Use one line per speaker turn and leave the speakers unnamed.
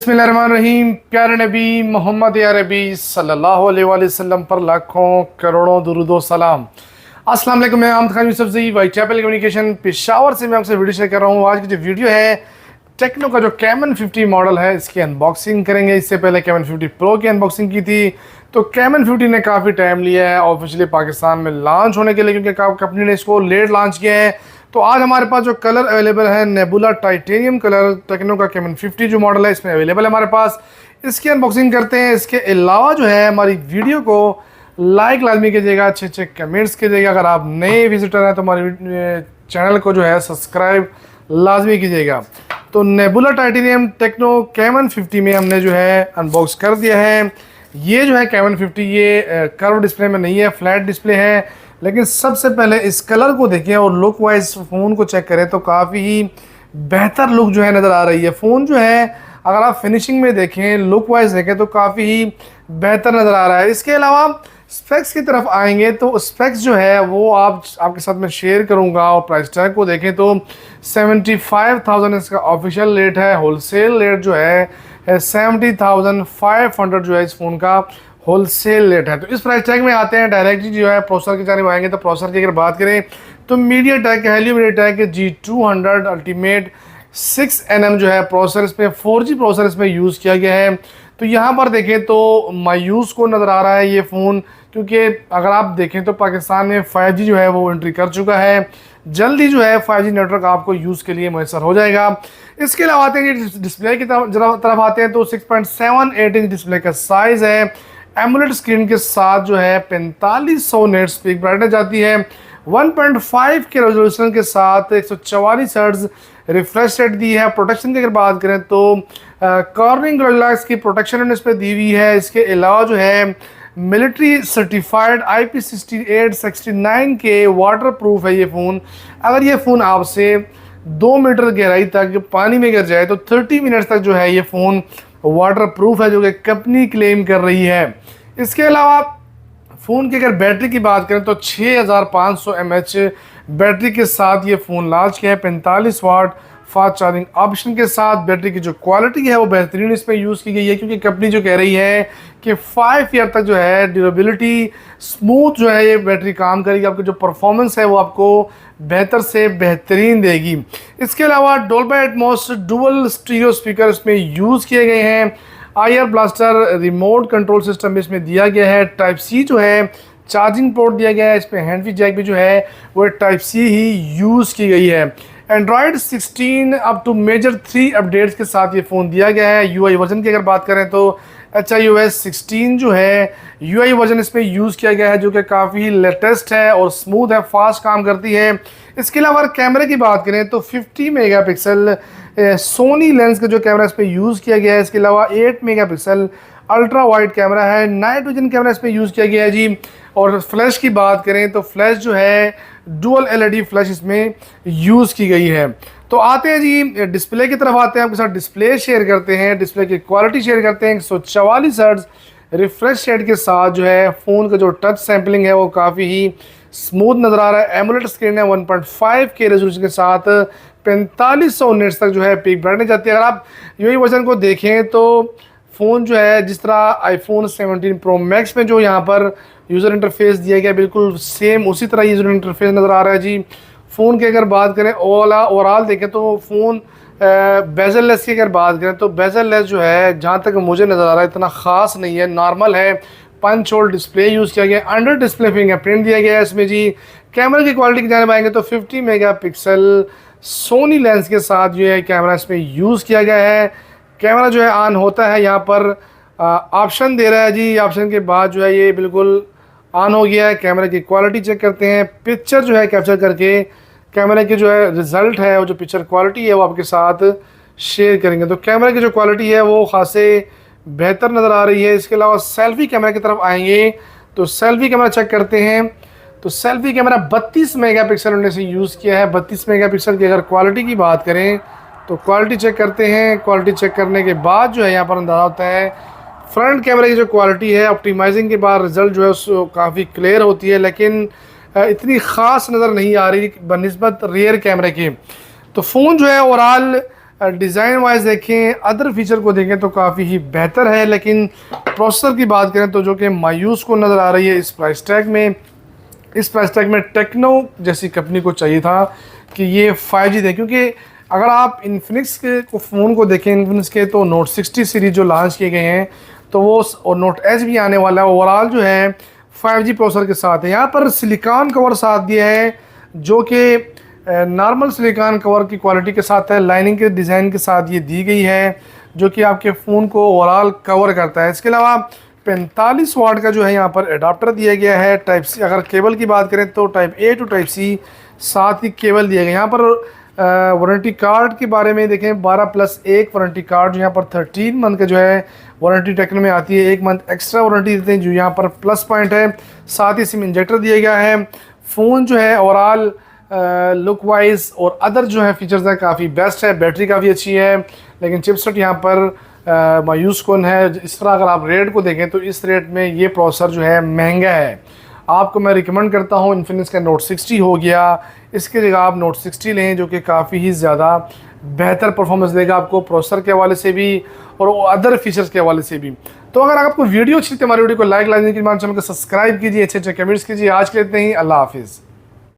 बिस्मिल्लाहिर्रहमानिर्रहीम। प्यारे नबी मोहम्मद अरबी सल्लल्लाहु अलैहि वसल्लम पर लाखों करोड़ों दुरूद व सलाम। अस्सलाम वालेकुम। मैं आमद खान यूसुफ जी, वाइट चैपल कम्युनिकेशन पेशावर से मैं आपसे वीडियो शेयर कर रहा हूँ। आज की जो वीडियो है टेक्नो का जो कैमन 50 मॉडल है इसकी अनबॉक्सिंग करेंगे। इससे पहले कैमन 50 प्रो की अनबॉक्सिंग की थी। तो कैमन 50 ने काफ़ी टाइम लिया है ऑफिशियली पाकिस्तान में लॉन्च होने के लिए, क्योंकि कंपनी ने इसको लेट लॉन्च किया है। तो आज हमारे पास जो कलर अवेलेबल है नेबुला टाइटेनियम कलर, टेक्नो का कैमन 50 जो मॉडल है इसमें अवेलेबल है हमारे पास। इसकी अनबॉक्सिंग करते हैं। इसके अलावा जो है हमारी वीडियो को लाइक लाजमी कीजिएगा, अच्छे अच्छे कमेंट्स कीजिएगा। अगर आप नए विजिटर हैं तो हमारे चैनल को जो है सब्सक्राइब लाजमी कीजिएगा। तो नेबुला टाइटेनियम टेक्नो कैमन 50 में हमने जो है अनबॉक्स कर दिया है। ये जो है कैमन 50 ये कर्व डिस्प्ले में नहीं है, फ्लैट डिस्प्ले है। लेकिन सबसे पहले इस कलर को देखें और लुक वाइज फ़ोन को चेक करें तो काफ़ी ही बेहतर लुक जो है नज़र आ रही है। फ़ोन जो है अगर आप फिनिशिंग में देखें, लुक वाइज देखें तो काफ़ी ही बेहतर नज़र आ रहा है। इसके अलावा स्पेक्स की तरफ आएंगे तो स्पेक्स जो है वो आपके साथ में शेयर करूंगा। और प्राइस टैग को देखें तो 75,000 इसका ऑफिशियल रेट है। होलसेल रेट जो है 70,500 जो है इस फ़ोन का होलसेल रेट है। तो इस प्राइस टैग में आते हैं डायरेक्टली जो है प्रोसेसर की जानिब आएंगे। तो प्रोसेसर की अगर बात करें तो MediaTek Helio MediaTek G200 ultimate 6nm जो है प्रोसेसर इसमें 4G प्रोसेसर इसमें यूज़ किया गया है। तो यहाँ पर देखें तो मायूस को नज़र आ रहा है ये फ़ोन, क्योंकि अगर आप देखें तो पाकिस्तान में 5G जो है वो एंट्री कर चुका है। जल्दी जो है 5G नेटवर्क आपको यूज़ के लिए मैसर हो जाएगा। इसके अलावा आते हैं डिस्प्ले की तरफ आते हैं तो 6.78 इंच डिस्प्ले का साइज़ है। एमोलेड स्क्रीन के साथ जो है 4500 नेट्स पीक ब्राइटनेस जाती है। 1.5 के रेजोल्यूशन के साथ 144 हर्ट्ज रिफ्रेश रेट दी है। प्रोटेक्शन की अगर बात करें तो कॉर्निंग ग्लास की प्रोटेक्शन इस पर दी हुई है। इसके अलावा जो है मिलिट्री सर्टिफाइड IP6869 के वाटर प्रूफ है ये फ़ोन। अगर ये फ़ोन आपसे 2 मीटर गहराई तक पानी में गिर जाए तो 30 मिनट्स तक जो है ये फ़ोन वाटर प्रूफ है, जो कि कंपनी क्लेम कर रही है। इसके अलावा फ़ोन की अगर बैटरी की बात करें तो 6500 mAh बैटरी के साथ ये फ़ोन लॉन्च किया है। 45 वाट फास्ट चार्जिंग ऑप्शन के साथ बैटरी की जो क्वालिटी है वो बेहतरीन इसमें यूज़ की गई है, क्योंकि कंपनी जो कह रही है कि 5 ईयर तक जो है ड्यूरेबिलिटी स्मूथ जो है ये बैटरी काम करेगी। आपकी जो परफॉर्मेंस है वो आपको बेहतर से बेहतरीन देगी। इसके अलावा Dolby Atmos dual stereo speaker इसमें यूज़ किए गए हैं। IR blaster remote control system इसमें दिया गया है। टाइप सी जो है चार्जिंग पोर्ट दिया गया है। इस पर हैंड फ्री जैक भी जो है वो टाइप सी ही यूज़ की गई है। Android 16 up to major 3 updates के साथ ये फ़ोन दिया गया है। यूआई वर्जन की अगर बात करें तो HIOS 16 जो है यूआई वर्जन इसमें यूज़ किया गया है, जो कि काफ़ी लेटेस्ट है और स्मूथ है, फास्ट काम करती है। इसके अलावा कैमरे की बात करें तो 50 मेगापिक्सल सोनी लेंस का जो कैमरा इस पर यूज़ किया गया है। इसके अलावा 8 मेगापिक्सल अल्ट्रा वाइड कैमरा है। नाइट विजन कैमरा इस पर यूज़ किया गया है जी। और फ्लैश की बात करें तो फ्लैश जो है डुअल LED फ्लैश इसमें यूज़ की गई है। तो आते हैं जी डिस्प्ले की तरफ आते हैं, आपके साथ डिस्प्ले शेयर करते हैं, डिस्प्ले की क्वालिटी शेयर करते हैं। 144 हर्ट्ज रिफ्रेश रेट के साथ जो है फ़ोन का जो टच सैम्पलिंग है वो काफ़ी ही स्मूथ नज़र आ रहा है। एमोलेड स्क्रीन है 1.5 के रेजोल्यूशन के साथ 4500 नेट्स तक जो है पीक ब्राइटनेस जाती है। अगर आप यही वर्जन को देखें तो फ़ोन जो है जिस तरह iPhone 17 Pro Max में जो यहाँ पर यूज़र इंटरफेस दिया गया बिल्कुल सेम उसी तरह यूज़र इंटरफेस नज़र आ रहा है जी। फ़ोन की अगर बात करें ओवरऑल देखें तो फ़ोन बेजल लेस की अगर बात करें तो बेजल लेस जो है जहाँ तक मुझे नज़र आ रहा है इतना ख़ास नहीं है, नॉर्मल है। पंच होल डिस्प्ले यूज़ किया गया, अंडर डिस्प्ले फिंगरप्रिंट दिया गया है इसमें जी। कैमरे की क्वालिटी की जानिब आएंगे तो 50 मेगापिक्सल सोनी लेंस के साथ जो है कैमरा इसमें यूज़ किया गया है। कैमरा जो है ऑन होता है, यहाँ पर ऑप्शन दे रहा है जी। ऑप्शन के बाद जो है ये बिल्कुल ऑन हो गया है। कैमरे की क्वालिटी चेक करते हैं, पिक्चर जो है कैप्चर करके कैमरे की जो है रिज़ल्ट है वो जो पिक्चर क्वालिटी है वो आपके साथ शेयर करेंगे। तो कैमरे की जो क्वालिटी है वो खासे बेहतर नज़र आ रही है। इसके अलावा सेल्फ़ी कैमरा की तरफ आएंगे तो सेल्फ़ी कैमरा चेक करते हैं। तो सेल्फ़ी कैमरा 32 मेगापिक्सल उन्होंने से यूज़ किया है। 32 मेगापिक्सल की अगर क्वालिटी की बात करें तो क्वालिटी चेक करते हैं। क्वालिटी चेक करने के बाद जो है यहाँ पर अंदाज़ा होता है फ्रंट कैमरे की जो क्वालिटी है ऑप्टिमाइजिंग के बाद रिज़ल्ट जो है उसको काफ़ी क्लियर होती है, लेकिन इतनी ख़ास नज़र नहीं आ रही बनिस्बत रियर कैमरे के। तो फ़ोन जो है ओवरऑल डिज़ाइन वाइज देखें, अदर फीचर को देखें तो काफ़ी ही बेहतर है। लेकिन प्रोसेसर की बात करें तो जो कि मायूस को नज़र आ रही है इस प्राइस टैग में। इस प्राइस टैग में टेक्नो जैसी कंपनी को चाहिए था कि ये 5G दे, क्योंकि अगर आप इन्फिनिक्स के फ़ोन को देखें, इन्फिनिक्स के तो नोट 60 सीरीज जो लॉन्च किए गए हैं तो वो, और नोट एच भी आने वाला है, ओवरऑल जो है 5G प्रोसेसर के साथ है। यहाँ पर सिलिकॉन कवर साथ दिया है जो कि नॉर्मल सिलिकॉन कवर की क्वालिटी के साथ है, लाइनिंग के डिज़ाइन के साथ ये दी गई है जो कि आपके फ़ोन को ओवरऑल कवर करता है। इसके अलावा 45 वाट का जो है यहाँ पर एडाप्टर दिया गया है टाइप सी। अगर केबल की बात करें तो type A to type C, साथ ही केबल दिया गया। यहाँ पर वारंटी कार्ड के बारे में देखें, 12+1 वारंटी कार्ड जो यहाँ पर 13 मंथ का जो है वारंटी टेक्नो में आती है, 1 मंथ एक्स्ट्रा वारंटी देते हैं जो यहाँ पर प्लस पॉइंट है। साथ ही सिम इंजेक्टर दिया गया है। फ़ोन जो है ओवरऑल लुक वाइज और अदर जो है फीचर्स हैं काफ़ी बेस्ट है। बैटरी काफ़ी अच्छी है, लेकिन चिपसेट यहाँ पर मायूस कौन है। इस तरह अगर आप रेट को देखें तो इस रेट में ये प्रोसेसर जो है महंगा है। आपको मैं रिकमेंड करता हूँ इन्फिनिक्स का नोट 60 हो गया, इसके जगह आप नोट 60 लें जो कि काफ़ी ही ज़्यादा बेहतर परफॉर्मेंस देगा आपको प्रोसेसर के हवाले से भी और अदर फीचर्स के हवाले से भी। तो अगर आपको वीडियो अच्छी थी, हमारी वीडियो को लाइक लाजमी कीजिए, हमारे चैनल को सब्सक्राइब कीजिए, अच्छे अच्छे कमेंट्स कीजिए। आज के लिए इतना ही, अल्लाह हाफिज़।